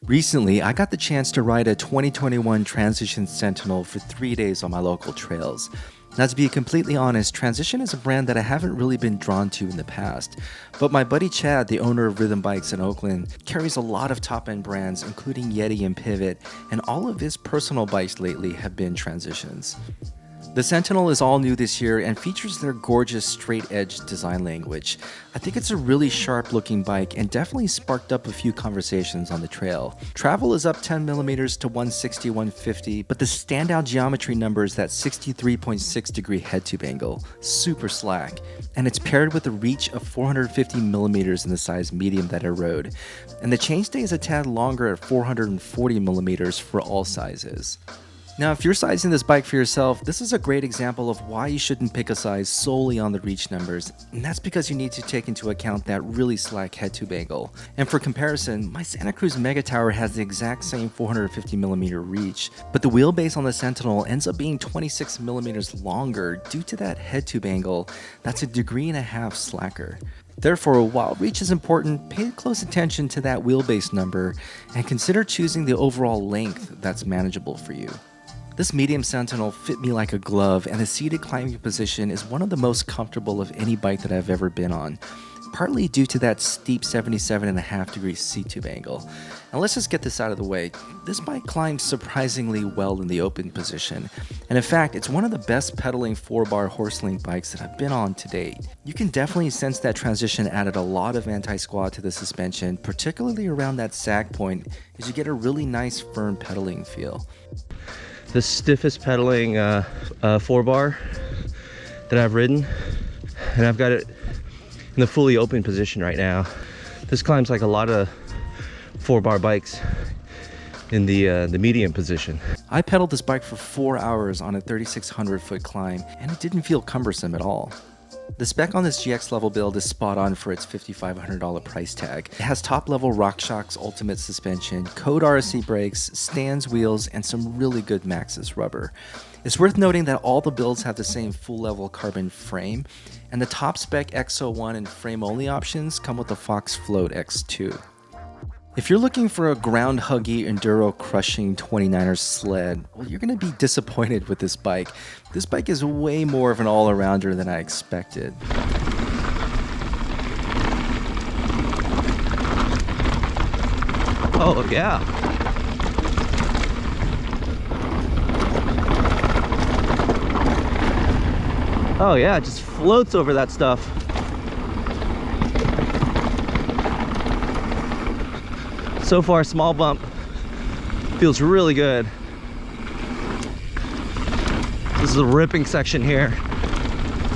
Recently, I got the chance to ride a 2021 Transition Sentinel for 3 days on my local trails. Now, to be completely honest, Transition is a brand that I haven't really been drawn to in the past. But my buddy Chad, the owner of Rhythm Bikes in Oakland, carries a lot of top-end brands, including Yeti and Pivot, and all of his personal bikes lately have been Transitions. The Sentinel is all new this year and features their gorgeous straight-edge design language. I think it's a really sharp-looking bike and definitely sparked up a few conversations on the trail. Travel is up 10mm to 160/150, but the standout geometry number is that 63.6-degree head-tube angle, super slack, and it's paired with a reach of 450mm in the size medium that I rode. And the chainstay is a tad longer at 440mm for all sizes. Now, if you're sizing this bike for yourself, this is a great example of why you shouldn't pick a size solely on the reach numbers, and that's because you need to take into account that really slack head-tube angle. And for comparison, my Santa Cruz Mega Tower has the exact same 450mm reach, but the wheelbase on the Sentinel ends up being 26mm longer due to that head-tube angle that's a 1.5 degrees slacker. Therefore, while reach is important, pay close attention to that wheelbase number and consider choosing the overall length that's manageable for you. This medium Sentinel fit me like a glove, and the seated climbing position is one of the most comfortable of any bike that I've ever been on, partly due to that steep 77.5-degree seat-tube angle. And let's just get this out of the way. This bike climbs surprisingly well in the open position, and in fact, it's one of the best pedaling 4-bar horse-link bikes that I've been on to date. You can definitely sense that Transition added a lot of anti-squat to the suspension, particularly around that sag point, as you get a really nice firm pedaling feel. The stiffest pedaling 4-bar that I've ridden, and I've got it in the fully open position right now. This climbs like a lot of 4-bar bikes in the medium position. I pedaled this bike for 4 hours on a 3,600-foot climb, and it didn't feel cumbersome at all. The spec on this GX level build is spot on for its $5,500 price tag. It has top-level RockShox Ultimate suspension, Code RSC brakes, Stans wheels, and some really good Maxxis rubber. It's worth noting that all the builds have the same full-level carbon frame, and the top spec X01 and frame-only options come with the Fox Float X2. If you're looking for a ground-huggy, enduro-crushing 29er sled, well, you're going to be disappointed with this bike. This bike is way more of an all-arounder than I expected. Oh, yeah. Oh, yeah, it just floats over that stuff. So far, small bump feels really good. This is a ripping section here.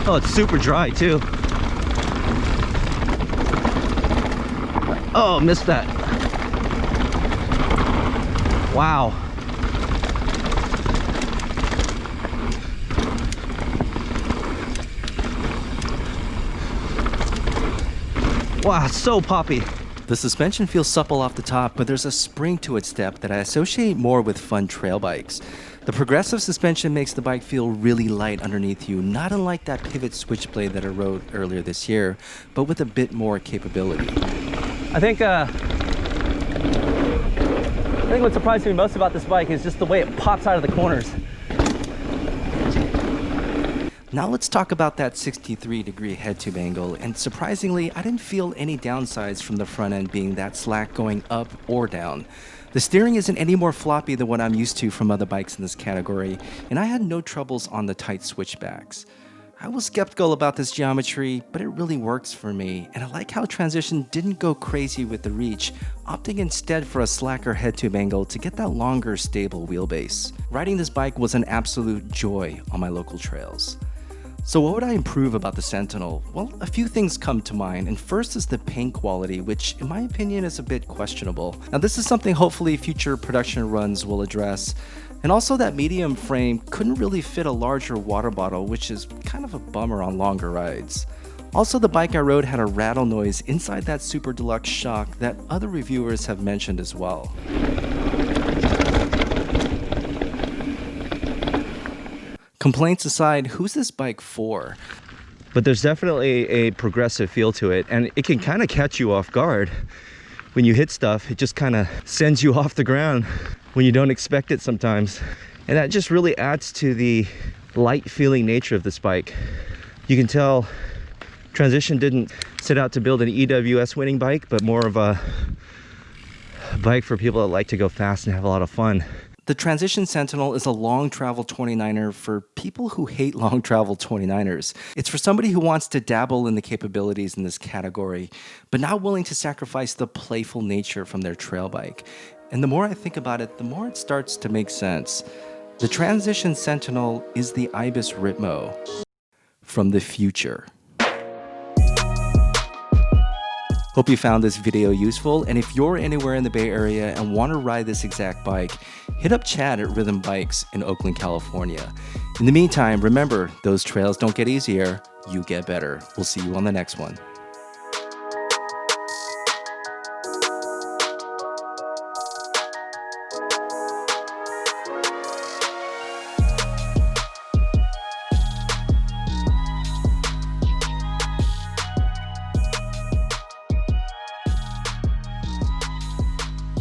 Oh, it's super dry too. Oh, missed that. Wow. Wow, it's so poppy. The suspension feels supple off the top, but there's a spring to its step that I associate more with fun trail bikes. The progressive suspension makes the bike feel really light underneath you, not unlike that Pivot Switchblade that I rode earlier this year, but with a bit more capability. I think what surprised me most about this bike is just the way it pops out of the corners. Now let's talk about that 63-degree head-tube angle, and surprisingly, I didn't feel any downsides from the front end being that slack going up or down. The steering isn't any more floppy than what I'm used to from other bikes in this category, and I had no troubles on the tight switchbacks. I was skeptical about this geometry, but it really works for me, and I like how Transition didn't go crazy with the reach, opting instead for a slacker head-tube angle to get that longer, stable wheelbase. Riding this bike was an absolute joy on my local trails. So what would I improve about the Sentinel? Well, a few things come to mind, and first is the paint quality, which in my opinion is a bit questionable. Now this is something hopefully future production runs will address. And also that medium frame couldn't really fit a larger water bottle, which is kind of a bummer on longer rides. Also, the bike I rode had a rattle noise inside that Super Deluxe shock that other reviewers have mentioned as well. Complaints aside, who's this bike for? But there's definitely a progressive feel to it, and it can kind of catch you off guard when you hit stuff, it just kind of sends you off the ground when you don't expect it sometimes. And that just really adds to the light feeling nature of this bike. You can tell Transition didn't set out to build an EWS winning bike, but more of a bike for people that like to go fast and have a lot of fun. The Transition Sentinel is a long travel 29er for people who hate long travel 29ers. It's for somebody who wants to dabble in the capabilities in this category, but not willing to sacrifice the playful nature from their trail bike. And the more I think about it, the more it starts to make sense. The Transition Sentinel is the Ibis Ritmo from the future. Hope you found this video useful, and if you're anywhere in the Bay Area and want to ride this exact bike, hit up Chad at Rhythm Bikes in Oakland, California. In the meantime, remember, those trails don't get easier, you get better. We'll see you on the next one.